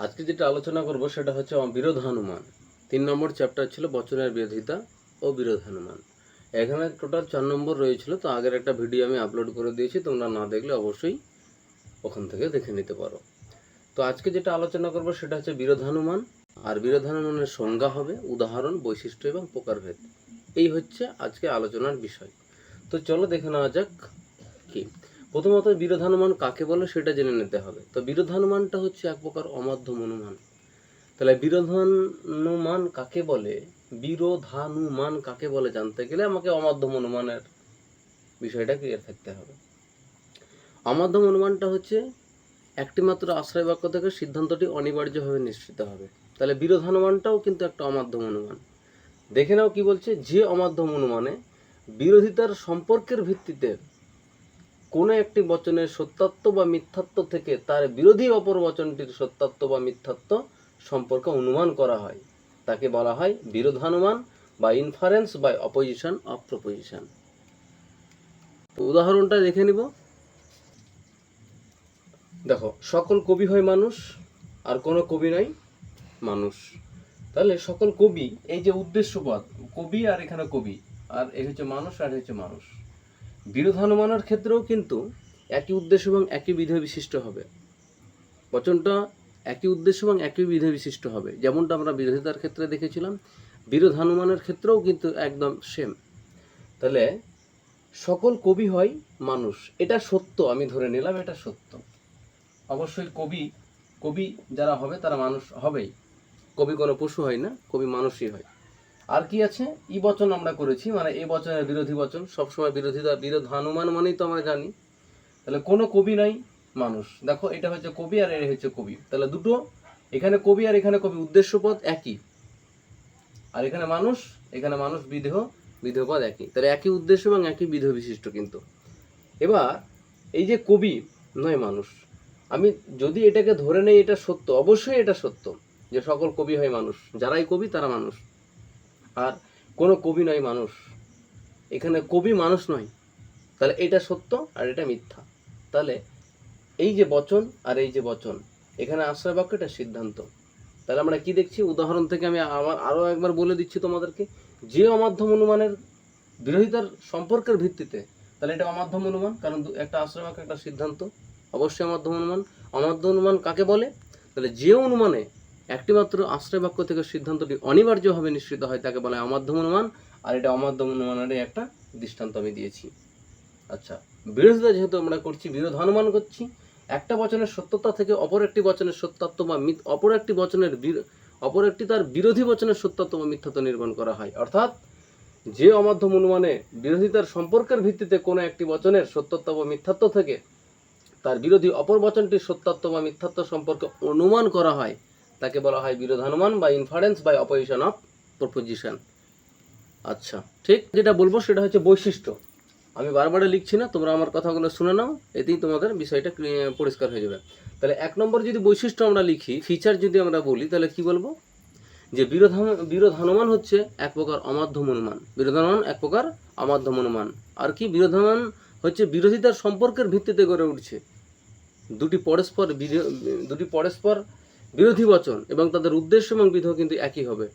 আজকে যেটা আলোচনা করব সেটা হচ্ছে বিরোধানুমান। 3 নম্বর চ্যাপ্টার ছিল বচনের বিরোধিতা ও বিরোধানুমান। এখানে টোটাল 4 নম্বর রয়েছিল, তো আগের একটা ভিডিও আমি আপলোড করে দিয়েছি, তোমরা না দেখলে অবশ্যই ওখান থেকে দেখে নিতে পারো। তো আজকে যেটা আলোচনা করব সেটা হচ্ছে বিরোধানুমান। আর বিরোধানুমানের সংজ্ঞা হবে, উদাহরণ, বৈশিষ্ট্য এবং প্রকারভেদ। এই হচ্ছে আজকে আলোচনার বিষয়। তো চলো দেখে নেওয়া যাক কি। প্রথমত বিরোধানুমান কাকে বলে সেটা জেনে নিতে হবে। তো বিরোধানুমানটা হচ্ছে এক প্রকার অমাধ্যম অনুমান। তাহলে বিরোধানুমান কাকে বলে, বিরোধানুমান কাকে বলে জানতে গেলে আমাকে অমাধ্যম অনুমানের বিষয়টা ক্লিয়ার থাকতে হবে। অমাধ্যম অনুমানটা হচ্ছে একটি মাত্র আশ্রয় বাক্য থেকে সিদ্ধান্তটি অনিবার্যভাবে নিশ্চিত হবে। তাহলে বিরোধানুমানটাও কিন্তু একটা অমাধ্যম অনুমান। দেখে নাও কি বলছে, যে অমাধ্যম অনুমানে বিরোধিতার সম্পর্কের ভিত্তিতে কোনো একটি বচনের সত্যাত্ব বা মিথ্যাত্ব থেকে তার বিরোধী অপর বচনটির সত্যাত্ব বা মিথ্যাত্ব সম্পর্কে অনুমান করা হয়, তাকে বলা হয় বিরোধানুমান বা inference by opposition of proposition. উদাহরণটা দেখে নিব। দেখো, সকল কবি হয় মানুষ, আর কোনো কবি নয় মানুষ। তাহলে সকল কবি, এই যে উদ্দেশ্যপদ, কবি আর এখানে কবি, আর এই হচ্ছে মানুষ আর হচ্ছে মানুষ। বিরোধানুমানের ক্ষেত্রেও কিন্তু একই উদ্দেশ্য এবং একই বিধেয় বিশিষ্ট হবে। বচনটা একই উদ্দেশ্য এবং একই বিধেয় বিশিষ্ট হবে, যেমনটা আমরা বিরোধিতার ক্ষেত্রে দেখেছিলাম। বিরোধানুমানের ক্ষেত্রেও কিন্তু একদম সেম। তাহলে সকল কবি হয় মানুষ, এটা সত্য, আমি ধরে নিলাম এটা সত্য। অবশ্যই কবি যারা হবে তারা মানুষ হবেই। কবি কোনো পশু হয় না, কবি মানুষই হয়। আর কি আছে, ই বচন আমরা করেছি, মানে এই বচনের বিরোধী বচন। সবসময় বিরোধানুমান মানেই তো আমরা জানি। তাহলে কোনো কবি নাই মানুষ। দেখো, এটা হচ্ছে কবি আর এটা হচ্ছে কবি। তাহলে দুটো, এখানে কবি আর এখানে কবি, উদ্দেশ্যপদ একই। আর এখানে মানুষ বিধেয় পদ একই। তাহলে একই উদ্দেশ্য এবং একই বিধেয় বিশিষ্ট কিন্তু। এবার এই যে কবি নয় মানুষ, আমি যদি এটাকে ধরে নেই এটা সত্য, অবশ্যই এটা সত্য যে সকল কবি হয় মানুষ, যারাই কবি তারা মানুষ। আর কোনো কবি নয় মানুষ, এখানে কবি মানুষ নয়, তাহলে এটা সত্য আর এটা মিথ্যা। তাহলে এই যে বচন আর এই যে বচন, এখানে আশ্রয় বাক্য, এটা সিদ্ধান্ত। তাহলে আমরা কি দেখছি, উদাহরণ থেকে আমি আরও একবার বলে দিচ্ছি তোমাদেরকে, যে অমাধ্যম অনুমানের বিরোধিতার সম্পর্কের ভিত্তিতে, তাহলে এটা অমাধ্যম অনুমান, কারণ একটা আশ্রয় বাক্য একটা সিদ্ধান্ত, অবশ্যই অমাধ্যম অনুমান। অমাধ্যম অনুমান কাকে বলে, তাহলে যে অনুমানে একটিমাত্র আশ্রয় বাক্য থেকে সিদ্ধান্তটি অনিবার্যভাবে নিশ্চিত হয় তাকে বলা হয় অমাধ্যম অনুমান। আর এটা অমাধ্যম অনুমানের একটা দৃষ্টান্ত আমি দিয়েছি। আচ্ছা, বিরোধিতা যেহেতু আমরা করছি, বিরোধানুমান করছি, একটা বচনের সত্যতা থেকে অপর একটি বচনের সত্যাত্ব বা অপর একটি তার বিরোধী বচনের সত্যাত্ব বা মিথ্যাত্ব নির্মাণ করা হয়। অর্থাৎ যে অমাধ্যম অনুমানে বিরোধিতার সম্পর্কের ভিত্তিতে কোনো একটি বচনের সত্যত্ব বা মিথ্যাত্ব থেকে তার বিরোধী অপর বচনটির সত্যাত্ব বা মিথ্যাত্ব সম্পর্কে অনুমান করা হয়, তাকে বলা হয় বিরোধানুমান বা inference by opposition of proposition. আচ্ছা, ঠিক যেটা বলবো সেটা হচ্ছে বৈশিষ্ট্য। আমি বারবার লিখছি না, তোমরা আমার কথাগুলো শুনে নাও, এতেই তোমাদের বিষয়টা পরিষ্কার হয়ে যাবে। তাহলে 1 নম্বর যদি বৈশিষ্ট্য আমরা লিখি, ফিচার যদি আমরা বলি, তাহলে কি বলবো, যে বিরোধানুমান হচ্ছে এক প্রকার অমাধ্যম অনুমান। বিরোধানুমান এক প্রকার অমাধ্যম অনুমান। আর কি, বিরোধানুমান হচ্ছে বিরোধিতার সম্পর্কের ভিত্তিতে গড়ে উঠছে। দুটি পরস্পর বিরোধী বচন এবং তাদের উদ্দেশ্য এবং বিধেয় কিন্তু একই হবে।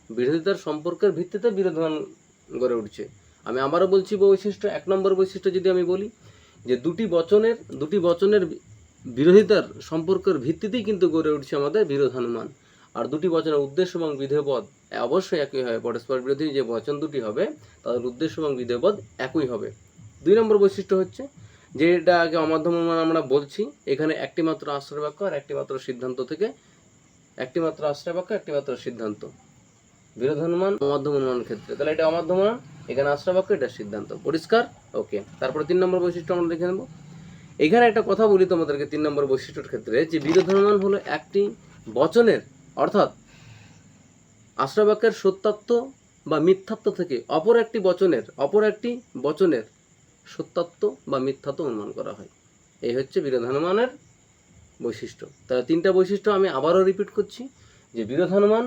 বিরোধিতার সম্পর্কের ভিত্তিতে বিরোধানুমান গড়ে উঠছে। আমি আবারও বলছি বৈশিষ্ট্য, 1 নম্বর বৈশিষ্ট্য যদি আমি বলি, যে দুটি বচনের বিরোধিতার সম্পর্কের ভিত্তিতেই কিন্তু গড়ে উঠছে আমাদের বিরোধানুমান। আর দুটি বচনের উদ্দেশ্য এবং বিধেয় পদ অবশ্যই একই হবে। পরস্পর বিরোধী যে বচন দুটি হবে তাদের উদ্দেশ্য এবং বিধেয় পদ একই হবে। 2 নম্বর বৈশিষ্ট্য হচ্ছে, যে এটা আগে অমাধ্যম অনুমান আমরা বলছি, এখানে একটি মাত্র আশ্রয় বাক্য আর একটি মাত্র সিদ্ধান্ত থেকে, একটি মাত্র আশ্রয় বাক্য একটি মাত্র সিদ্ধান্ত। বিরোধানুমান অমাধ্যম অনুমানের ক্ষেত্রে, তাহলে এটা অমাধ্যম অনুমান, এখানে আশ্রয় বাক্য, এটা সিদ্ধান্ত। পরিষ্কার? ওকে। তারপরে 3 নম্বর বৈশিষ্ট্য আমরা দেখে নেব। এখানে একটা কথা বলি তোমাদেরকে 3 নম্বর বৈশিষ্ট্যের ক্ষেত্রে, যে বিরোধানুমান হলো একটি বচনের, অর্থাৎ আশ্রয় বাক্যের সত্যাত্ব বা মিথ্যাত্ব থেকে অপর একটি বচনের সত্যাত্ব বা মিথ্যাত্ব অনুমান করা হয়। এই হচ্ছে বিরোধানুমানের বৈশিষ্ট্য। তাহলে 3টা বৈশিষ্ট্য আমি আবারও রিপিট করছি, যে বিরোধানুমান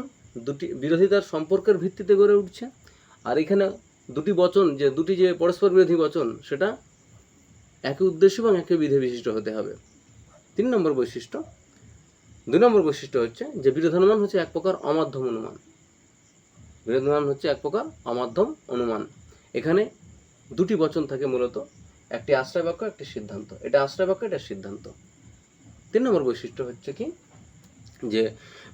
বিরোধিতার সম্পর্কের ভিত্তিতে গড়ে উঠছে, আর এখানে দুটি যে পরস্পর বিরোধী বচন, সেটা একই উদ্দেশ্য এবং একই বিধেয় বিশিষ্ট হতে হবে। 3 নম্বর বৈশিষ্ট্য, 2 নম্বর বৈশিষ্ট্য হচ্ছে যে বিরোধানুমান হচ্ছে এক প্রকার অমাধ্যম অনুমান। বিরোধানুমান হচ্ছে এক প্রকার অমাধ্যম অনুমান। এখানে দুটি বচন থাকে মূলত, একটি আশ্রয় বাক্য, একটি সিদ্ধান্ত। এটা আশ্রয় বাক্য, এটা সিদ্ধান্ত। 3 নম্বর বৈশিষ্ট্য হচ্ছে কি যে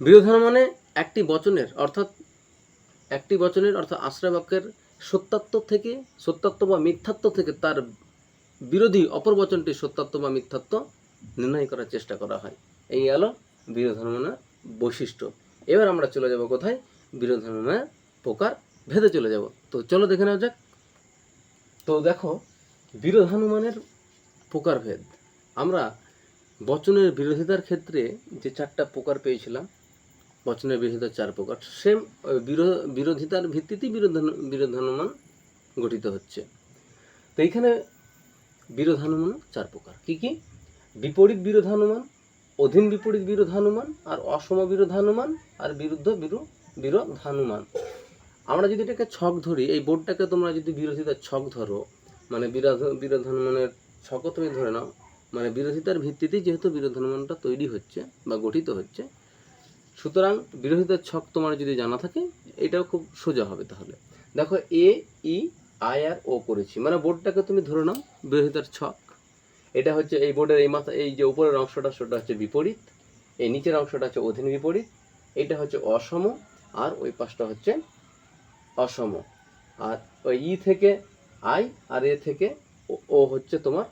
বিরোধানুমানে একটি বচনের অর্থাৎ আশ্রয় বাক্যের সত্যাত্ব বা মিথ্যাত্ব থেকে তার বিরোধী অপর বচনটির সত্যাত্ব বা মিথ্যাত্ব নির্ণয় করার চেষ্টা করা হয়। এই গেল বিরোধানুমানের বৈশিষ্ট্য। এবার আমরা চলে যাব কোথায়? বিরোধানুমানের প্রকার ভেদে চলে যাব। তো চলো দেখে নেওয়া যাক। তো দেখো, বিরোধানুমানের প্রকারভেদ। আমরা বচনের বিরোধিতার ক্ষেত্রে যে 4টা প্রকার পেয়েছিলাম, বচনের বিরোধিতার 4 প্রকার, সেম বিরোধিতার ভিত্তিতেই বিরোধানুমান গঠিত হচ্ছে। তো এইখানে বিরোধানুমান 4 প্রকার। কি কি? বিপরীত বিরোধানুমান, অধীন বিপরীত বিরোধানুমান, আর অসম বিরোধানুমান, আর বিরুদ্ধ বিরোধানুমান। আমরা যদি এটাকে ছক ধরি, এই বোর্ডটাকে তোমরা যদি বিরোধিতার ছক ধরো, মানে বিরোধানুমানের ছকও তুমি ধরে নাও, মানে বিরোধিতার ভিত্তিতেই যেহেতু বিরোধানুমানটা তৈরি হচ্ছে বা গঠিত হচ্ছে, সুতরাং বিরোধিতার ছক তোমার যদি জানা থাকে এটাও খুব সোজা হবে। তাহলে দেখো, এ, ই, আই আর ও করেছি, মানে বোর্ডটাকে তুমি ধরে নাও বিরোধিতার ছক। এটা হচ্ছে এই বোর্ডের এই মাথা, এই যে উপরের অংশটা সেটা হচ্ছে বিপরীত, এই নিচের অংশটা হচ্ছে অধীন বিপরীত, এটা হচ্ছে অসম, আর ওই পাশটা হচ্ছে অসম। আর ওই ই থেকে আই আর এ থেকে ও হচ্ছে তোমার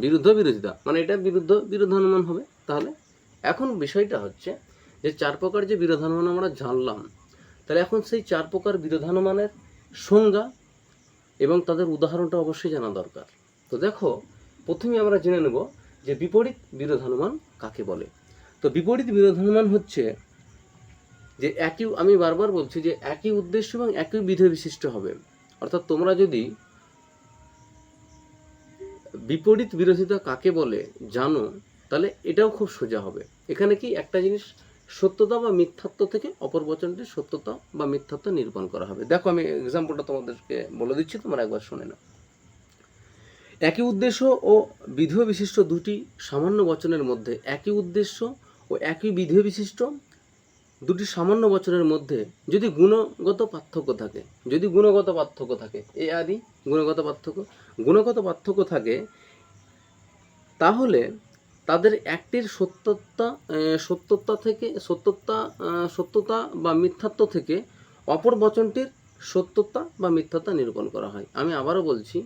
বিরোধিতা, মানে এটা বিরোধানুমান হবে। তাহলে এখন বিষয়টা হচ্ছে যে 4 প্রকার যে বিরোধানুমান আমরা জানলাম, তাহলে এখন সেই 4 প্রকার বিরোধানুমানের সংজ্ঞা এবং তাদের উদাহরণটা অবশ্যই জানা দরকার। তো দেখো, প্রথমে আমরা জেনে নেব যে বিপরীত বিরোধানুমান কাকে বলে। তো বিপরীত বিরোধানুমান হচ্ছে যে আমি বারবার বলছি যে একই উদ্দেশ্য এবং একই বিধেয় বিশিষ্ট হবে। অর্থাৎ তোমরা যদি বিপরীত বিরোধিতা কাকে বলে জানো, তাহলে এটাও খুব সোজা হবে। এখানে কি একটা জিনিস সত্যতা বা মিথ্যাত্ব থেকে অপর বচনটির সত্যতা বা মিথ্যাত্ব নিরূপণ করা হবে। দেখো, আমি এক্সাম্পলটা তোমাদেরকে বলে দিচ্ছি, তোমরা একবার শুনে নাও। একই উদ্দেশ্য ও বিধেয় বিশিষ্ট দুটি সামান্য বচনের মধ্যে, একই উদ্দেশ্য ও একই বিধেয় বিশিষ্ট দুটি সামান্য বচনের মধ্যে যদি গুণগত পার্থক্য থাকে, এ আদি গুণগত পার্থক্য থাকে, তাহলে তাদের একটির সত্যতা বা মিথ্যাত্ব থেকে অপর বচনটির সত্যতা বা মিথ্যাত্ব নিরূপণ করা হয়। আমি আবারও বলছি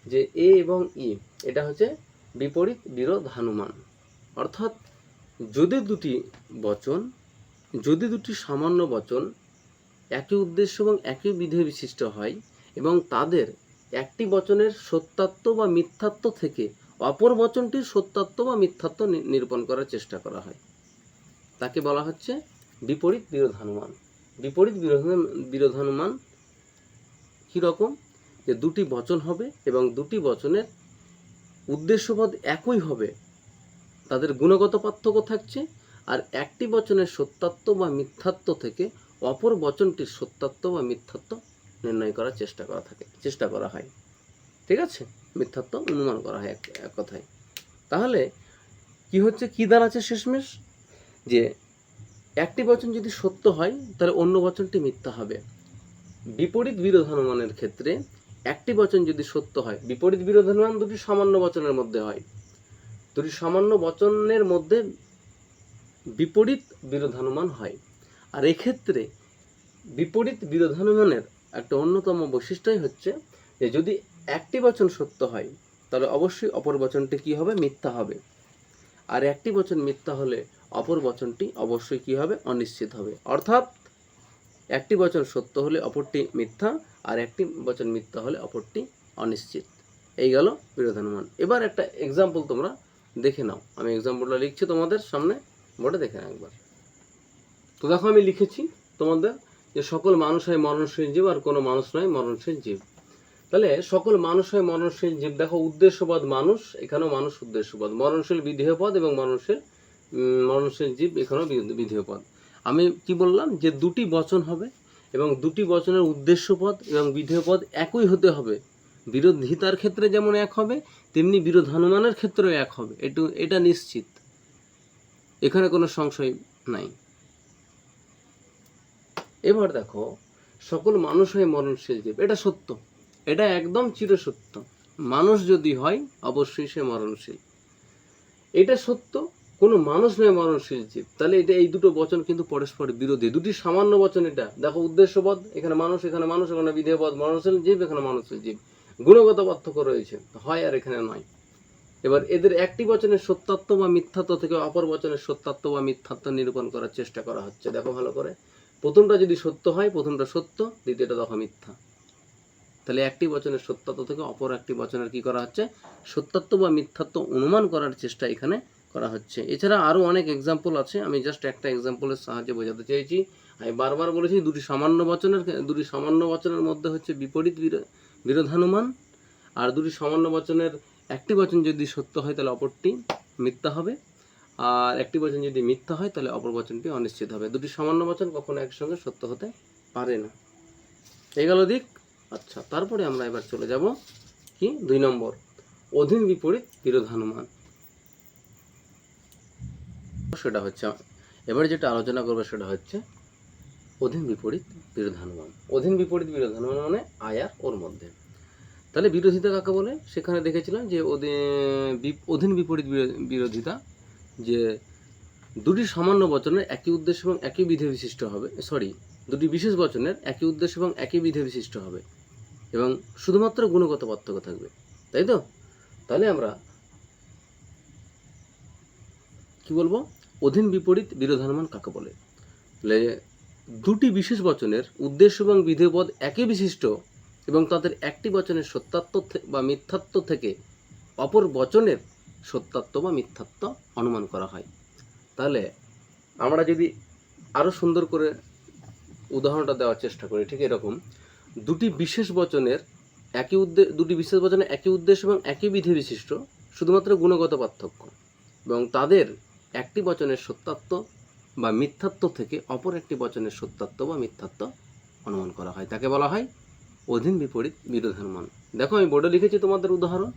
যে এ এবং ই এটা হচ্ছে বিপরীত বিরোধানুমান। অর্থাৎ যদি দুটি সামান্য বচন একই উদ্দেশ্য এবং একই বিধেয় বিশিষ্ট হয় এবং তাদের একটি বচনের সত্যাত্ব বা মিথ্যাত্ব থেকে অপর বচনটির সত্যাত্ব বা মিথ্যাত্ব নিরূপণ করার চেষ্টা করা হয়, তাকে বলা হচ্ছে বিপরীত বিরোধানুমান। বিপরীত বিরোধানুমান কীরকম? যে দুটি বচন হবে এবং দুটি বচনের উদ্দেশ্যপদ একই হবে, তাদের গুণগত পার্থক্য থাকছে, আর একটি বচনের সত্যাত্ব বা মিথ্যাত্ব থেকে অপর বচনটির সত্যাত্ব বা মিথ্যাত্ব নির্ণয় করার চেষ্টা করা হয়। ঠিক আছে, মিথ্যাত্ব অনুমান করা হয় এক কথায়। তাহলে কি দাঁড়াচ্ছে শেষমেশ? যে একটি বচন যদি সত্য হয় তাহলে অন্য বচনটি মিথ্যা হবে। বিপরীত বিরোধানুমানের ক্ষেত্রে একটি বচন যদি সত্য হয়, বিপরীত বিরোধানুমান দুটি সামান্য বচনের মধ্যে হয়, দুটি সামান্য বচনের মধ্যে বিপরীত বিরোধানুমান হয়। আর এক্ষেত্রে বিপরীত বিরোধানুমানের একটা অন্যতম বৈশিষ্ট্যই হচ্ছে যে যদি একটি বচন সত্য হয় তাহলে অবশ্যই অপর বচনটি কি হবে? মিথ্যা হবে। আর একটি বচন মিথ্যা হলে অপর বচনটি অবশ্যই কি হবে? অনিশ্চিত হবে। অর্থাৎ একটি বচন সত্য হলে অপরটি মিথ্যা, আর একটি বচন মিথ্যা হলে অপরটি অনিশ্চিত। এই গেল বিরোধানুমান। এবার একটা এক্সাম্পল তোমরা দেখে নাও। আমি এক্সাম্পলটা লিখছি তোমাদের সামনে, বোর্ডে দেখে নাও একবার। তো দেখো, আমি লিখেছি তোমাদের যে সকল মানুষ হয় মরণশীল জীব, আর কোনো মানুষ নয় মরণশীল জীব। তাহলে সকল মানুষ হয় মরণশীল জীব। দেখো, উদ্দেশ্যপদ মানুষ, এখানেও মানুষ উদ্দেশ্যপদ, মরণশীল বিধেয় পদ এবং মরণশীল জীব এখানেও বিধেয় পদ। আমি কি বললাম? যে দুটি বচন হবে এবং দুটি বচনের উদ্দেশ্যপদ এবং বিধেয় পদ একই হতে হবে। বিরোধিতার ক্ষেত্রে যেমন এক হবে, তেমনি বিরোধানুমানের ক্ষেত্রেও এক হবে, এটা নিশ্চিত। এখানে কোনো সংশয় নাই। এবার দেখো, সকল মানুষ হয় মরণশীল জীব, এটা সত্য, এটা একদম চিরসত্য। মানুষ যদি হয় অবশ্যই সে মরণশীল, এটা সত্য। কোনো মানুষ নয় মরণশীল জীব, তাহলে এটা এই দুটো বচন কিন্তু পরস্পর বিরোধী, দুটি সামান্য বচন। এটা দেখো, উদ্দেশ্যপদ, এখানে মানুষ, এখানে মানুষ, এখানে বিধেয়পদ, মরণশীল জীব, এখানে মরণশীল জীব, গুণগত পার্থক্য রয়েছে, হয় আর এখানে নয়। এবার এদের একটি বচনের সত্যাত্ব বা মিথ্যাত্ব থেকে অপর বচনের সত্যাত্ব বা মিথ্যাত্ব নিরূপণ করার চেষ্টা করা হচ্ছে। দেখো ভালো করে, প্রথমটা যদি সত্য হয়, প্রথমটা সত্য, দ্বিতীয়টা দেখো মিথ্যা। তাহলে একটি বচনের সত্যাত্ব থেকে অপর একটি বচনের কি করা হচ্ছে, সত্যাত্ব বা মিথ্যাত্ব অনুমান করার চেষ্টা এখানে করা হচ্ছে। এছাড়া আরও অনেক এক্সাম্পল আছে, আমি জাস্ট একটা এক্সাম্পলের সাহায্যে বোঝাতে চেয়েছি। আমি বারবার বলেছি, দুটি সামান্য বচনের মধ্যে হচ্ছে বিপরীত বিরোধানুমান, আর দুটি সামান্য বচনের একটি বচন যদি সত্য হয় তাহলে অপরটি মিথ্যা হবে, আর একটি বচন যদি মিথ্যা হয় তাহলে অপর বচনটি অনিশ্চিত হবে। দুটি সামান্য বচন কখনো একসঙ্গে সত্য হতে পারে না। এই গেল দিক। আচ্ছা, তারপরে আমরা এবার চলে যাব কি 2 নম্বর, অধীন বিপরীত বিরোধানুমান। সেটা হচ্ছে এবার যেটা আলোচনা করবে সেটা হচ্ছে অধীন বিপরীত বিরোধানুমান। অধীন বিপরীত বিরোধানুমান মানে আয়ার ওর মধ্যে। তাহলে বিরোধিতা কাকে বলে, সেখানে দেখেছিলাম যে অধীন বিপরীত বিরোধিতা, যে দুটি সামান্য বচনের একই উদ্দেশ্য এবং একই বিধে বিশিষ্ট হবে, দুটি বিশেষ বচনের একই উদ্দেশ্য এবং একই বিধে বিশিষ্ট হবে এবং শুধুমাত্র গুণগত পার্থক্য থাকবে, তাই তো? তাহলে আমরা কি বলবো, অধীন বিপরীত বিরোধানুমান কাকে বলে? তাহলে দুটি বিশেষ বচনের উদ্দেশ্য এবং বিধেয়পদ একই বিশিষ্ট এবং তাদের একটি বচনের সত্যাত্ব বা মিথ্যাত্ব থেকে অপর বচনের সত্যাত্ব বা মিথ্যাত্ব অনুমান করা হয়। তাহলে আমরা যদি আরও সুন্দর করে উদাহরণটা দেওয়ার চেষ্টা করি, ঠিক এরকম, দুটি বিশেষ বচনের একই উদ্দেশ্য এবং একই বিধি বিশিষ্ট, শুধুমাত্র গুণগত পার্থক্য, এবং তাদের একটি বচনের সত্যাত্ব বা মিথ্যাত্ব থেকে অপর একটি বচনের সত্যাত্ব বা মিথ্যাত্ব অনুমান করা হয়, তাকে বলা হয় অধীন বিপরীত বিরোধানুমান। দেখো, আমি বোর্ডে লিখেছি তোমাদের উদাহরণ।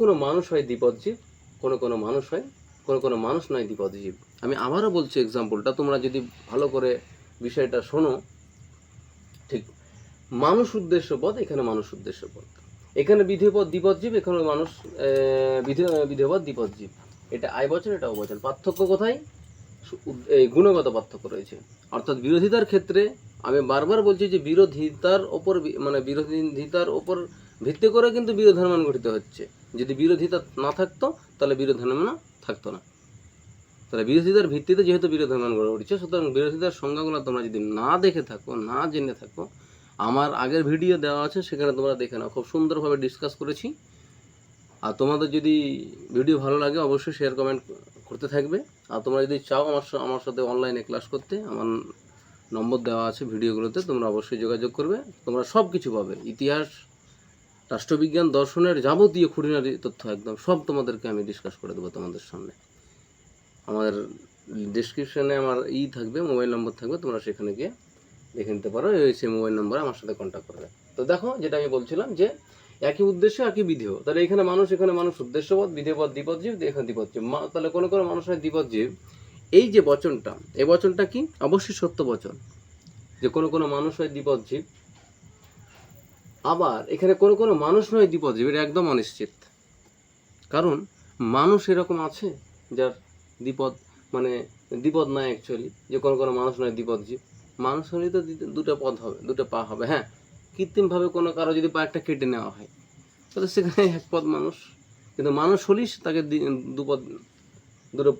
কোনো মানুষ হয় দ্বিপদজীব, কোনো মানুষ নয় দ্বিপদজীব। আমি আবারও বলছি এক্সাম্পলটা, তোমরা যদি ভালো করে বিষয়টা শোনো, ঠিক, মানুষ উদ্দেশ্যপদ, এখানে মানুষ উদ্দেশ্যপদ, এখানে বিধেয়পদ দ্বিপদজীব, এখানে মানুষ বিধেয়পদ দ্বিপদজীব। এটা আয় বচন, এটা অবচন। পার্থক্য কোথায়? এই গুণগত পার্থক্য রয়েছে। অর্থাৎ বিরোধিতার ক্ষেত্রে আমি বারবার বলছি যে বিরোধিতার ওপর ভিত্তি করে কিন্তু বিরোধানুমান গঠিত হচ্ছে। যদি বিরোধিতা না থাকতো তাহলে বিরোধানুমান থাকতো না। তাহলে বিরোধিতার ভিত্তিতে যেহেতু বিরোধানুমান গড়ে উঠছে, সুতরাং বিরোধিতার সংজ্ঞাগুলো তোমরা যদি না দেখে থাকো, না জেনে থাকো, আমার আগের ভিডিও দেওয়া আছে, সেখানে তোমরা দেখে নাও, খুব সুন্দরভাবে ডিসকাস করেছি। আর তোমাদের যদি ভিডিও ভালো লাগে অবশ্যই শেয়ার কমেন্ট করতে থাকবে। আর তোমরা যদি চাও আমার সাথে অনলাইনে ক্লাস করতে, আমার নম্বর দেওয়া আছে ভিডিওগুলোতে, তোমরা অবশ্যই যোগাযোগ করবে। তোমরা সব কিছু পাবে, ইতিহাস, রাষ্ট্রবিজ্ঞান, দর্শনের যাবতীয় খুঁটিনাটি তথ্য একদম সব তোমাদেরকে আমি ডিসকাস করে দেবো তোমাদের সামনে। আমার ডেসক্রিপশনে আমার থাকবে, মোবাইল নম্বর থাকবে, তোমরা সেখানে গিয়ে দেখে নিতে পারো, সেই মোবাইল নম্বরে আমার সাথে কন্ট্যাক্ট করবে। তো দেখো, যেটা আমি বলছিলাম যে একই উদ্দেশ্য একই বিধেয়, তাহলে এখানে মানুষ উদ্দেশ্যপদ, বিধেয়পদ দ্বিপদজীব, এখানে দ্বিপদজীব। তাহলে কোনো মানুষ হয় দ্বিপদজীব। এই যে বচনটা, এই বচনটা কি? অবশ্যই সত্য বচন, যে কোনো মানুষ হয় দ্বিপদজীব। আবার এখানে কোনো মানুষ নয় দ্বিপদজীব, এটা একদম অনিশ্চিত। কারণ মানুষ এরকম আছে যার দ্বিপদ নয় অ্যাকচুয়ালি, যে কোনো মানুষ নয় দ্বিপদজীব। মানুষ হলেই তো দুটো পদ হবে, দুটো পা হবে। হ্যাঁ, কৃত্রিমভাবে কোনো কারো যদি পা একটা কেটে নেওয়া হয় তাহলে সেখানে এক পদ মানুষ, কিন্তু মানুষ হলেই তাকে দুটো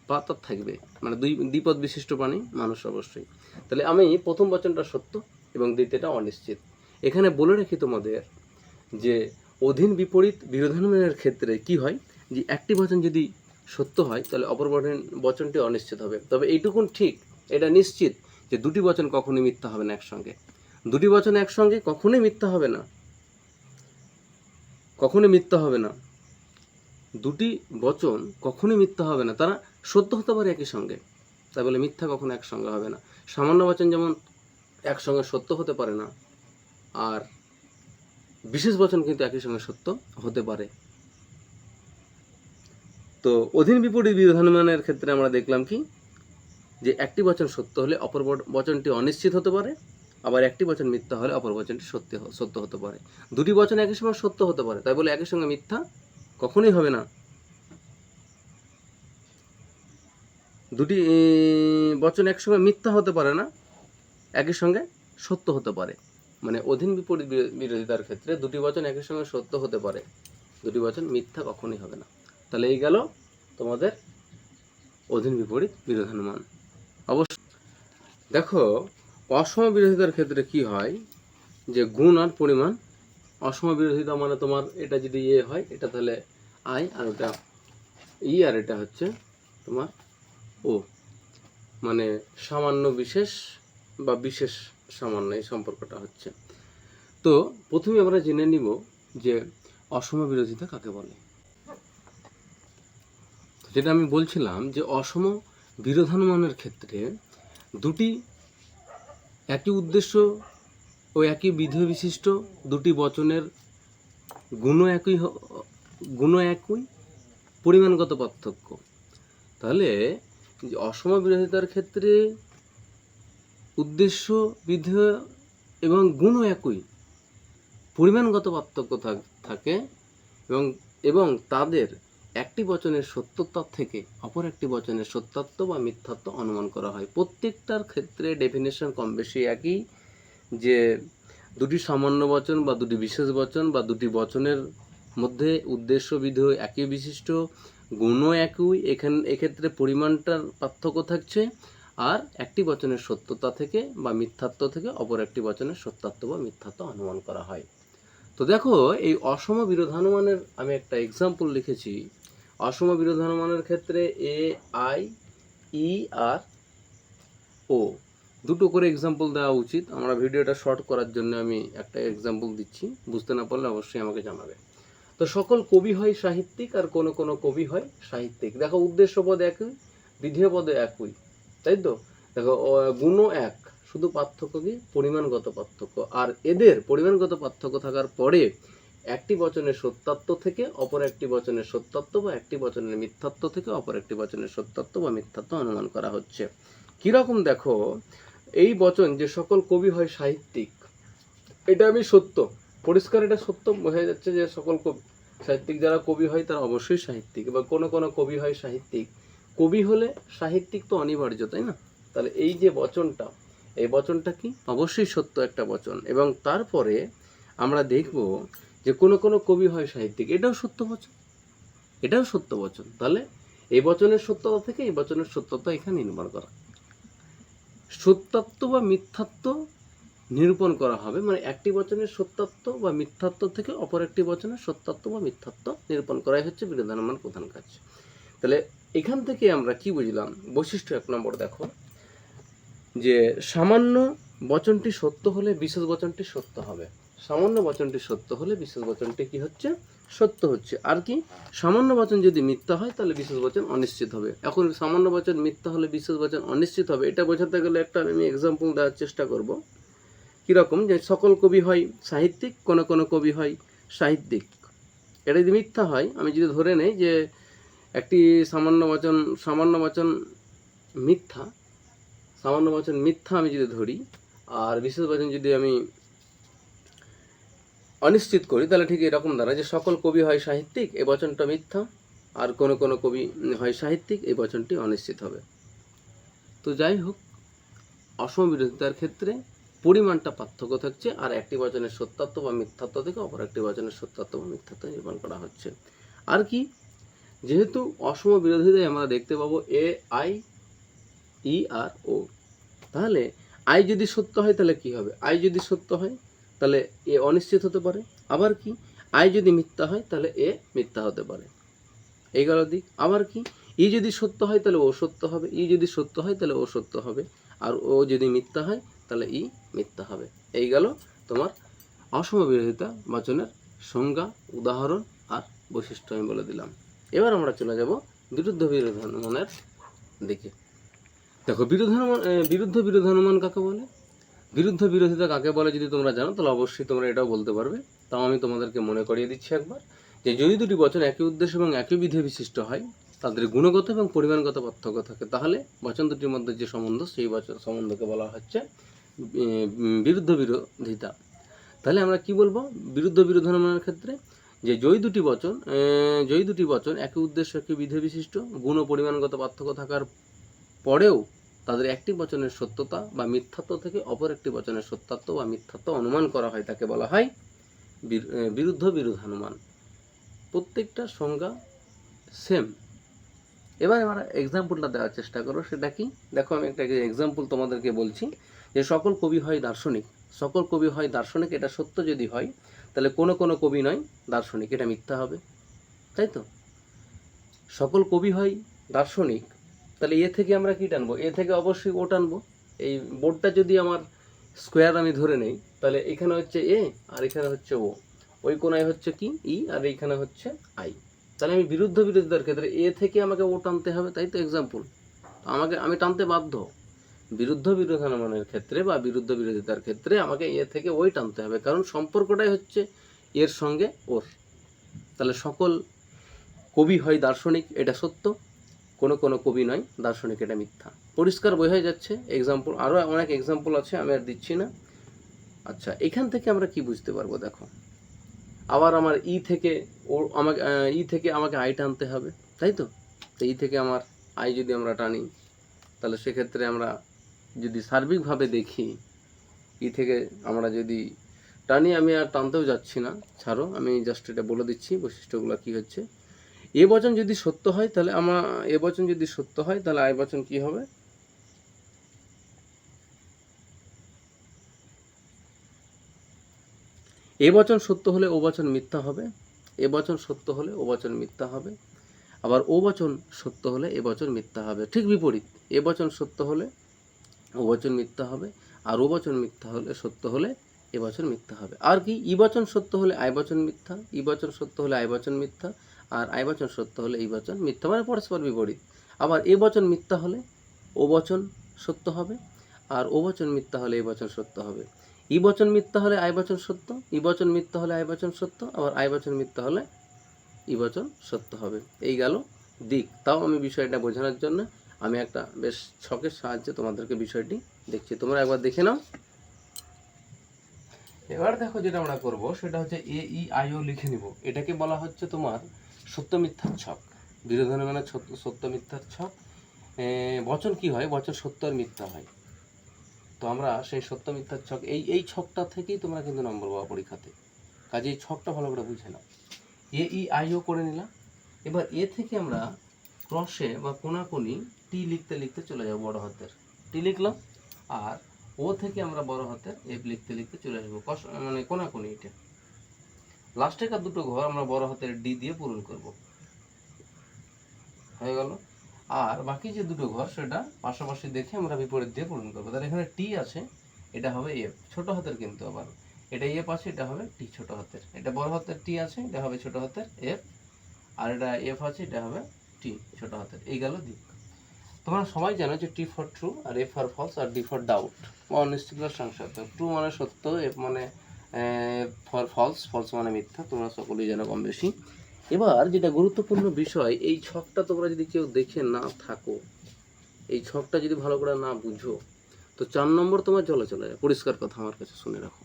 পা তার থাকবে, দ্বিপদ বিশিষ্ট প্রাণী মানুষ অবশ্যই। তাহলে আমি প্রথম বচনটা সত্য এবং দ্বিতীয়টা অনিশ্চিত। এখানে বলে রাখি তোমাদের যে অধীন বিপরীত বিরোধানুমানের ক্ষেত্রে কি হয়, যে একটি বচন যদি সত্য হয় তাহলে অপর বচনটি অনিশ্চিত হবে। তবে এইটুকুন ঠিক, এটা নিশ্চিত যে দুটি বচন কখনোই মিথ্যা হবে না একসঙ্গে। দুটি বচন একসঙ্গে কখনোই মিথ্যা হবে না, কখনোই মিথ্যা হবে না। দুটি বচন কখনোই মিথ্যা হবে না, তারা সত্য হতে পারে একই সঙ্গে, তাই বলে মিথ্যা কখনো একসঙ্গে হবে না। সামান্য বচন যেমন একসঙ্গে সত্য হতে পারে না, আর বিশেষ বচন কিন্তু একই সঙ্গে সত্য হতে পারে। তো তো অধীন বিপরীত বিরোধানুমানের ক্ষেত্রে আমরা দেখলাম কি, যে একটি বচন সত্য হলে অপর বচনটি অনিশ্চিত হতে পারে, আবার একটি বচন মিথ্যা হলে অপর বচনটি সত্য হতে পারে। দুটি বচন একই সময় সত্য হতে পারে, তাই বলে একই সঙ্গে মিথ্যা কখনোই হবে না। দুটি বচন একসঙ্গে মিথ্যা হতে পারে না, একই সঙ্গে সত্য হতে পারে। মানে অধীন বিপরীত বিরোধিতার ক্ষেত্রে দুটি বচন একই সঙ্গে সত্য হতে পারে, দুটি বচন মিথ্যা কখনোই হবে না। তাহলে এই গেল তোমাদের অধীন বিপরীত বিরোধানুমান। অবশ্য দেখো, অসম বিরোধিতার ক্ষেত্রে কি হয়, যে গুণ আর পরিমাণ। অসম বিরোধিতা মানে তোমার এটা যদি এ হয়, এটা তাহলে আই, আর ওটা ই, আর এটা হচ্ছে তোমার ও, মানে সামান্য বিশেষ বা বিশেষ সামান্য, এই সম্পর্কটা হচ্ছে। তো প্রথমে আমরা জেনে নিব যে অসম বিরোধিতা কাকে বলে। যেটা আমি বলছিলাম যে অসম বিরোধানুমানের ক্ষেত্রে দুটি একই উদ্দেশ্য ও একই বিধেয় বিশিষ্ট দুটি বচনের গুণ একই, পরিমাণগত পার্থক্য। তাহলে অসম বিরোধিতার ক্ষেত্রে উদ্দেশ্য, বিধেয় এবং গুণও একই, পরিমাণগত পার্থক্য থাকে, এবং তাদের একটি বচনের সত্যতা থেকে অপর একটি বচনের সত্যাত্ব বা মিথ্যাত্ব অনুমান করা হয়। প্রত্যেকটার ক্ষেত্রে ডেফিনেশন কম বেশি একই, যে দুটি সামান্য বচন বা দুটি বিশেষ বচন বা দুটি বচনের মধ্যে উদ্দেশ্য, বিধেয় একই বিশিষ্ট, গুণও একই, এক্ষেত্রে পরিমাণটার পার্থক্য থাকছে, আর একটি বচনের সত্যতা থেকে বা মিথ্যাত্ব থেকে অপর একটি বচনের সত্যাত্ব বা মিথ্যাত্ব অনুমান করা হয়। তো দেখো, এই অসম বিরোধানুমানের আমি একটা এক্সাম্পল লিখেছি। অসম বিরোধানুমানের ক্ষেত্রে এ, আই, ই আর ও দুটো করে এক্সাম্পল দেওয়া উচিত। আমরা ভিডিওটা শর্ট করার জন্য আমি একটা এক্সাম্পল দিচ্ছি, বুঝতে না পারলে অবশ্যই আমাকে জানাবে। তো সকল কবি হয় সাহিত্যিক, আর কোনো কোনো কবি হয় সাহিত্যিক। দেখো, উদ্দেশ্য পদ একই, বিধেয় পদ একই, তাই তো। দেখো, গুণও এক, শুধু পার্থক্য কি পরিমাণগত পার্থক্য। আর এদের পরিমাণগত পার্থক্য থাকার পরে একটি বচনের সত্যাত্ব থেকে অপর একটি বচনের সত্যাত্ব বা একটি বচনের মিথ্যাত্ব থেকে অপর একটি বচনের সত্যাত্ব বা মিথ্যাত্ব অনুমান করা হচ্ছে। কিরকম দেখো, এই বচন যে সকল কবি হয় সাহিত্যিক, এটা আমি সত্য, পরিষ্কার এটা সত্য, বোঝা যাচ্ছে যে সকল সাহিত্যিক যারা কবি হয় তারা অবশ্যই সাহিত্যিক। বা কোনো কোনো কবি হয় সাহিত্যিক, কবি হলে সাহিত্যিক তো অনিবার্য, তাই না? তাহলে এই যে বচনটা, এই বচনটা কি অবশ্যই সত্য একটা বচন। এবং তারপরে আমরা দেখব যে কোনো কোনো কবি হয় সাহিত্যিক, এটাও সত্য বচন, এটাও সত্য বচন। তাহলে এই বচনের সত্যতা থেকে এই বচনের সত্যতা এখানে নির্ভর করা, সত্যাত্ব বা মিথ্যাত্ব নিরূপণ করা হবে। মানে একটি বচনের সত্যাত্ব বা মিথ্যাত্ব থেকে অপর একটি বচনের সত্যাত্ব বা মিথ্যাত্ব নিরূপণ করাই হচ্ছে বিরোধানুমান প্রধান কাজ। তাহলে এখান থেকে আমরা কি বুঝলাম? বৈশিষ্ট্য 1 নম্বর দেখো, যে সামান্য বচনটি সত্য হলে বিশেষ বচনটি সত্য হবে। সামান্য বচনটি সত্য হলে বিশেষ বচনটি কি হচ্ছে? সত্য হচ্ছে। আর কি, সামান্য বচন যদি মিথ্যা হয় তাহলে বিশেষ বচন অনিশ্চিত হবে। এখন সামান্য বচন মিথ্যা হলে বিশেষ বচন অনিশ্চিত হবে, এটা বোঝাতে গেলে একটা আমি এক্সাম্পল দেওয়ার চেষ্টা করব। কীরকম, যে সকল কবি হয় সাহিত্যিক, কোনো কোনো কবি হয় সাহিত্যিক। এটা যদি মিথ্যা হয়, আমি যদি ধরে নেই যে একটি সামান্য বচন মিথ্যা, সামান্য বচন মিথ্যা আমি যদি ধরি, আর বিশেষ বচন যদি আমি অনিশ্চিত করি, তাহলে ঠিক এরকম দাঁড়ায় যে সকল কবি হয় সাহিত্যিক, এই বচনটা মিথ্যা, আর কোনো কোনো কবি হয় সাহিত্যিক, এই বচনটি অনিশ্চিত হবে। তো যাই হোক, অসম বিরোধিতার ক্ষেত্রে পরিমাণটা পার্থক্য থাকছে, আর একটি বচনের সত্যাত্ব বা মিথ্যাত্ব থেকে অপর একটি বচনের সত্যাত্ব বা মিথ্যাত্ব নির্মাণ করা হচ্ছে। আর কি, যেহেতু অসম বিরোধিতায় আমরা দেখতে পাবো এ, আই, ই আর ও, তাহলে আই যদি সত্য হয় তাহলে কি হবে? আই যদি সত্য হয় তাহলে এ অনিশ্চিত হতে পারে। আবার কি, আই যদি মিথ্যা হয় তাহলে এ মিথ্যা হতে পারে। এই গেল দিক। আবার কি, ই যদি সত্য হয় তাহলে ও সত্য হবে, ই যদি সত্য হয় তাহলে ও সত্য হবে, আর ও যদি মিথ্যা হয় তাহলে ই মিথ্যা হবে। এই গেল তোমার অসম বিরোধিতা বচনের সংজ্ঞা, উদাহরণ আর বৈশিষ্ট্য আমি বলে দিলাম। এবার আমরা চলে যাব বিরুদ্ধ বিরোধানুমানের দিকে। দেখো, বিরুদ্ধ বিরোধানুমান কাকে বলে? বিরুদ্ধ বিরোধিতা কাকে বলে যদি তোমরা জানো তাহলে অবশ্যই তোমরা এটাও বলতে পারবে। তাও আমি তোমাদেরকে মনে করিয়ে দিচ্ছি একবার, যে যদি দুটি বচন একই উদ্দেশ্য এবং একই বিধেয় বিশিষ্ট হয়, তাদের গুণগত এবং পরিমাণগত পার্থক্য থাকে, তাহলে বচন দুটির মধ্যে যে সম্বন্ধ সেই সম্বন্ধকে বলা হচ্ছে বিরুদ্ধ বিরোধিতা। তাহলে আমরা কি বলবো বিরুদ্ধ বিরোধানুমানের ক্ষেত্রে, যে জয়ী দুটি বচন একই উদ্দেশ্য একই বিধেয় বিশিষ্ট, গুণ ও পরিমাণগত পার্থক্য থাকার পরেও তাদের একটি বচনের সত্যতা বা মিথ্যাত্ব থেকে অপর একটি বচনের সত্যাত্ব বা মিথ্যাত্ব অনুমান করা হয়, তাকে বলা হয় বিরুদ্ধ বিরোধানুমান। প্রত্যেকটা সংজ্ঞা সেম। এবার আমরা এক্সাম্পলটা দেওয়ার চেষ্টা করো, সেটা কি দেখো, আমি একটা এক্সাম্পল তোমাদেরকে বলছি, যে সকল কবি হয় দার্শনিক। সকল কবি হয় দার্শনিক, এটা সত্য যদি হয়, তাহলে কোনো কোনো কবি নয় দার্শনিক, এটা মিথ্যা হবে, তাই তো? সকল কবি হয় দার্শনিক, তাহলে এ থেকে আমরা কি টানবো? এ থেকে অবশ্যই ও টানবো। এই বোর্ডটা যদি আমার স্কোয়ার আমি ধরে নেই, তাহলে এখানে হচ্ছে এ আর এখানে হচ্ছে ও, ওই কোনায় হচ্ছে কি ই আর এইখানে হচ্ছে আই। তাহলে আমি বিরুদ্ধ বিরোধিতার ক্ষেত্রে এ থেকে আমাকে ও টানতে হবে, তাই তো? এক্সাম্পল আমি টানতে বাধ্য। বিরুদ্ধ বিরোধানুমানের ক্ষেত্রে বা বিরুদ্ধ বিরোধিতার ক্ষেত্রে আমাকে এ থেকে ওই টানতে হবে, কারণ সম্পর্কটাই হচ্ছে এর সঙ্গে ওর। তাহলে সকল কবি হয় দার্শনিক, এটা সত্য, কোনো কোনো কবি নয় দার্শনিক, এটা মিথ্যা। পরিষ্কার বোঝাই যাচ্ছে। এক্সাম্পল আরও অনেক এক্সাম্পল আছে, আমি আর দিচ্ছি না। আচ্ছা, এখান থেকে আমরা কি বুঝতে পারবো? দেখো, আবার আমার ই থেকে আমাকে আই টানতে হবে, তাই তো? তো ই থেকে আমার আই যদি আমরা টানি, তাহলে সেক্ষেত্রে আমরা যদি সার্বিকভাবে দেখি, ই থেকে আমরা যদি টানি, আমি আর টানতেও যাচ্ছি না, ছাড়ো, আমি জাস্ট এটা বলে দিচ্ছি বৈশিষ্ট্যগুলো কি হচ্ছে। এ বচন যদি সত্য হয় তাহলে আই বচন কি হবে? এ বচন সত্য হলে ও বচন মিথ্যা হবে, এ বচন সত্য হলে ও বচন মিথ্যা হবে, আবার ও বচন সত্য হলে এ বচন মিথ্যা হবে। ঠিক বিপরীত, এ বচন সত্য হলে ও বচন মিথ্যা হবে, আর ও বচন সত্য হলে এ বচন মিথ্যা হবে। আর কি, ই বচন সত্য হলে আই বচন মিথ্যা, ই বচন সত্য হলে আই বচন মিথ্যা, আর আই বচন সত্য হলে এই বচন মিথ্যা, মানে পরস্পর বিপরীত। আবার এ বচন মিথ্যা হলে ও বচন সত্য হবে, আর ও বচন মিথ্যা হলে এই বচন সত্য হবে। ই বচন মিথ্যা হলে আই বচন সত্য, ই বচন মিথ্যা হলে আই বচন সত্য, আবার আই বচন মিথ্যা হলে ই বচন সত্য হবে। এই গেল দিক। তাও আমি বিষয়টা বোঝানোর জন্য আমি একটা বেশ ছকের সাহায্যে তোমাদেরকে বিষয়টি দেখছি, তোমরা একবার দেখে নাও। এবার দেখো, যেটা আমরা করব সেটা হচ্ছে এ ই আই ও লিখে নিব। এটাকে বলা হচ্ছে তোমার সত্য মিথ্যার ছক, বিরোধানুমানের সত্য মিথ্যার ছক। বচন কি হয়? বচন সত্য আর মিথ্যা হয়। তো আমরা সেই সত্য মিথ্যার ছক, এই ছকটা থেকেই তোমরা কিন্তু নম্বর পাওয়া পরীক্ষাতে, কাজে এই ছকটা ভালো করে বুঝে নাও। এ ই আই ও করে নিলাম। এবার এ থেকে আমরা ক্রসে বা কোনাকুনি টি লিখতে লিখতে চলে যাবো, বড় হাতের টি লিখলাম, আর ও থেকে আমরা বড় হাতের এফ লিখতে লিখতে চলে আসবো, মানে কোনাকুনি। এটা লাস্টেকার দুটো ঘর আমরা বড় হাতের ডি দিয়ে পূরণ করব, হয়ে গেল। আর বাকি যে দুটো ঘর সেটা পাশাপাশি দেখে আমরা বিপরীত দিয়ে পূরণ করবো। তাহলে এখানে টি আছে, এটা হবে এফ ছোট হাতের, কিন্তু আবার এটা এফ আছে, এটা হবে টি ছোট হাতের। এটা বড় হাতের টি আছে, এটা হবে ছোট হাতের এফ, আর এটা এফ আছে, এটা হবে টি ছোট হাতের। এই গেল দিক। তোমরা সবাই জানো যে টি ফর ট্রু, আর এফ ফর ফলস, আর ডি ফর ডাউট বা অনিশ্চিত বা সংশয়। ট্রু মানে সত্য, এফ মানে ফর ফলস, ফলস মানে মিথ্যা, তোমরা সকলেই জানো কম বেশি। এবার যেটা গুরুত্বপূর্ণ বিষয়, এই ছকটা তোমরা যদি কেউ দেখে না থাকো, এই ছকটা যদি ভালো করে না বুঝো, তো 4 নম্বর তোমার চলে যায়। পরিষ্কার কথা আমার কাছে শুনে রাখো।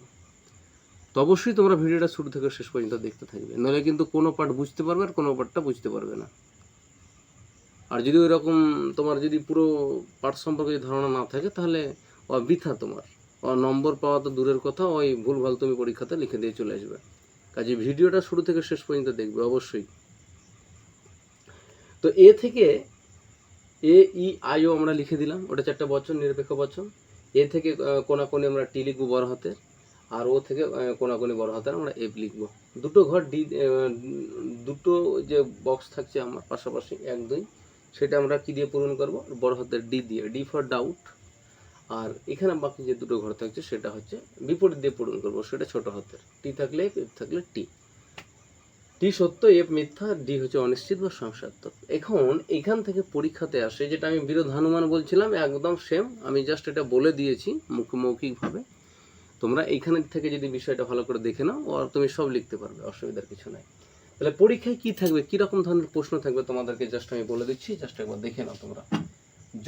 তো অবশ্যই তোমরা ভিডিওটা শুরু থেকে শেষ পর্যন্ত দেখতে থাকবে, নইলে কিন্তু কোনো পার্ট বুঝতে পারবে আর কোনো পার্টটা বুঝতে পারবে না। আর যদি ওই রকম তোমার যদি পুরো পাঠ সম্পর্কে ধারণা না থাকে, তাহলে বৃথা তোমার নম্বর পাওয়া তো দূরের কথা, ওই ভুলভাল তুমি পরীক্ষাতে লিখে দিয়ে চলে আসবে। কাজে ভিডিওটা শুরু থেকে শেষ পর্যন্ত দেখবে অবশ্যই। তো এ থেকে এ ই আই ও আমরা লিখে দিলাম, ওটা 4টা বচন, নিরপেক্ষ বচন। এ থেকে কোনাকুনি আমরা টি লিখবো বড় হাতের, আর ও থেকে কোনাকুনি বড় হাতের আমরা এফ লিখবো। দুটো ঘর ডি, দুটো যে বক্স থাকছে আমার পাশাপাশি 1 2, সেটা আমরা কি দিয়ে পূরণ করব? বড় হাতের ডি দিয়ে, ডি ফর ডাউট। আর এখানে বাকি যে দুটো ঘর থাকছে সেটা হচ্ছে বিপরীত দিয়ে পূরণ করব, সেটা ছোট হাতের। টি থাকলে এফ, এফ থাকলে টি। টি সত্য, এফ মিথ্যা, ডি হচ্ছে অনিশ্চিত বা সংশয়াত্মক। এখন এখান থেকে পরীক্ষাতে আসে, যেটা আমি বিরোধানুমান বলছিলাম একদম সেম, আমি জাস্ট এটা বলে দিয়েছি মৌখিকভাবে। তোমরা এইখান থেকে যদি বিষয়টা ভালো করে দেখে নাও, আর তুমি সব লিখতে পারবে, অসুবিধার কিছু নাই। তো তাহলে পরীক্ষায় কি থাকবে, কিরকম ধরনের প্রশ্ন থাকবে তোমাদেরকে জাস্ট আমি বলে দিচ্ছি, জাস্ট একবার দেখে নাও তোমরা।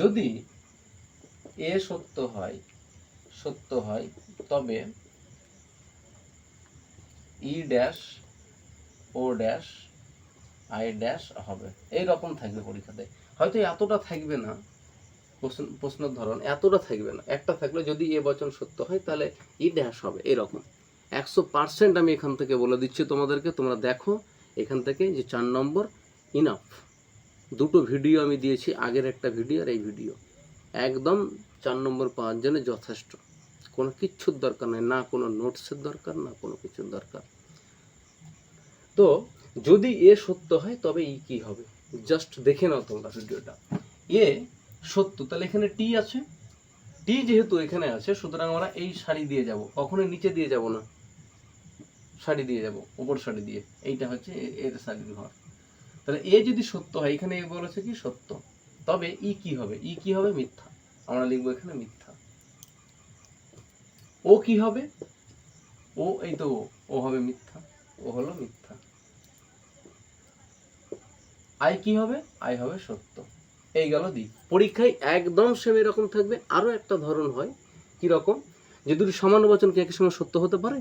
যদি এ সত্য হয় তবে E dash O dash I dash হবে, এইরকম থাকবে পরীক্ষাতে। হয়তো এতটা থাকবে না, প্রশ্নের ধরন এতটা থাকবে না, একটা থাকলে যদি এ বচন সত্য হয় তাহলে ই ড্যাশ হবে, এরকম 100% আমি এখান থেকে বলে দিচ্ছি তোমাদেরকে। তোমরা দেখো এখান থেকে যে 4 নম্বর ইনাফ। দুটো ভিডিও আমি দিয়েছি, আগের একটা ভিডিও আর এই ভিডিও, একদম 4 নম্বর পাওয়ার জন্য যথেষ্ট। কোনো কিচ্ছুর দরকার নেই, না কোনো নোটসের দরকার, না কোনো কিছুর দরকার। তো যদি এ সত্য হয় তবে ই কি হবে, জাস্ট দেখে নাও তোমরা ভিডিওটা। এ সত্য, তাহলে এখানে টি আছে, টি যেহেতু এখানে আছে সুতরাং আমরা এই শাড়ি দিয়ে যাব, কখনোই নিচে দিয়ে যাব না, শাড়ি দিয়ে যাব, উপর শাড়ি দিয়ে, এইটা হচ্ছে এর শাড়ির ঘর। তাহলে এ যদি সত্য হয়, এখানে এ বলেছে কি সত্য, তবে ই কি হবে, ই কি হবে মিথ্যা, আমরা লিখবো এখানে মিথ্যা। ও কি হবে, ও এই তো ও হবে মিথ্যা, ও হলো মিথ্যা। আই কি হবে, আই হবে সত্য। এই গেল দিক। পরীক্ষায় একদম সেম এরকম থাকবে। আরো একটা ধরন হয় কি রকম, যে দুটি সামান্য বচন কি একই সঙ্গে সত্য হতে পারে?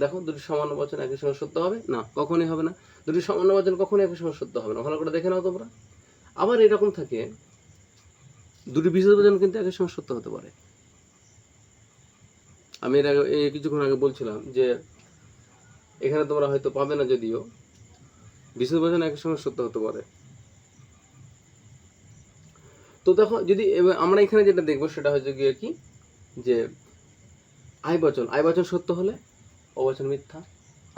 দেখো, দুটি সামান্য বচন একই সঙ্গে সত্য হবে না, কখনোই হবে না। দুটি সামান্য বচন কখনোই একই সঙ্গে সত্য হবে না, ভালো করে দেখে নাও তোমরা। আবার এরকম থাকে, দুটি বিশেষ বচন কিন্তু একই সঙ্গে সত্য হতে পারে। আমি এর আগে কিছুক্ষণ আগে বলছিলাম যে এখানে তোমরা হয়তো পাবে না, যদিও বিশেষ বচন একই সঙ্গে সত্য হতে পারে। তো দেখো, যদি আমরা এখানে যেটা দেখবো সেটা হচ্ছে গিয়ে কি, যে আই বচন সত্য হলে ও বচন মিথ্যা,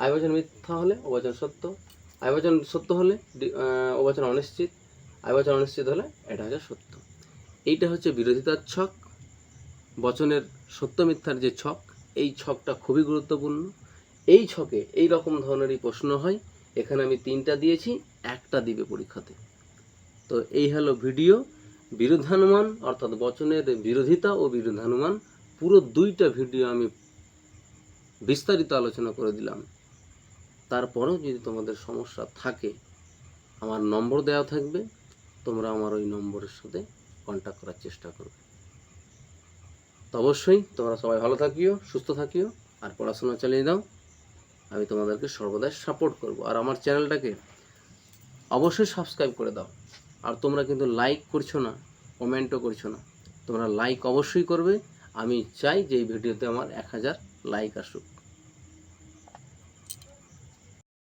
আই বচন মিথ্যা হলে ও বচন সত্য, আই বচন সত্য হলে ও বচন অনিশ্চিত, আই বচন অনিশ্চিত হলে এটা হচ্ছে সত্য। এইটা হচ্ছে বিরোধিতার ছক, বচনের সত্য মিথ্যার যে ছক, এই ছকটা খুবই গুরুত্বপূর্ণ। এই ছকে এই রকম ধরনেরই প্রশ্ন হয়। এখানে আমি 3টা দিয়েছি, একটা দিবে পরীক্ষাতে। তো এই হলো ভিডিও, বিরোধানুমান অর্থাৎ বচনের বিরোধিতা ও বিরোধানুমান, পুরো 2টা ভিডিও আমি বিস্তারিত আলোচনা করে দিলাম। তারপরেও যদি তোমাদের সমস্যা থাকে, আমার নম্বর দেওয়া থাকবে, তোমরা আমার ওই নম্বরের সাথে কন্ট্যাক্ট করার চেষ্টা করবে। তো অবশ্যই তোমরা সবাই ভালো থাকিও, সুস্থ থাকিও, আর পড়াশোনা চালিয়ে দাও। আমি তোমাদেরকে সর্বদাই সাপোর্ট করব। আর আমার চ্যানেলটাকে অবশ্যই সাবস্ক্রাইব করে দাও। আর তোমরা কিন্তু লাইক করছো না, কমেন্টও করছো না। তোমরা লাইক অবশ্যই করবে। আমি চাই যে এই ভিডিওতে আমার 1000 লাইক আসুক।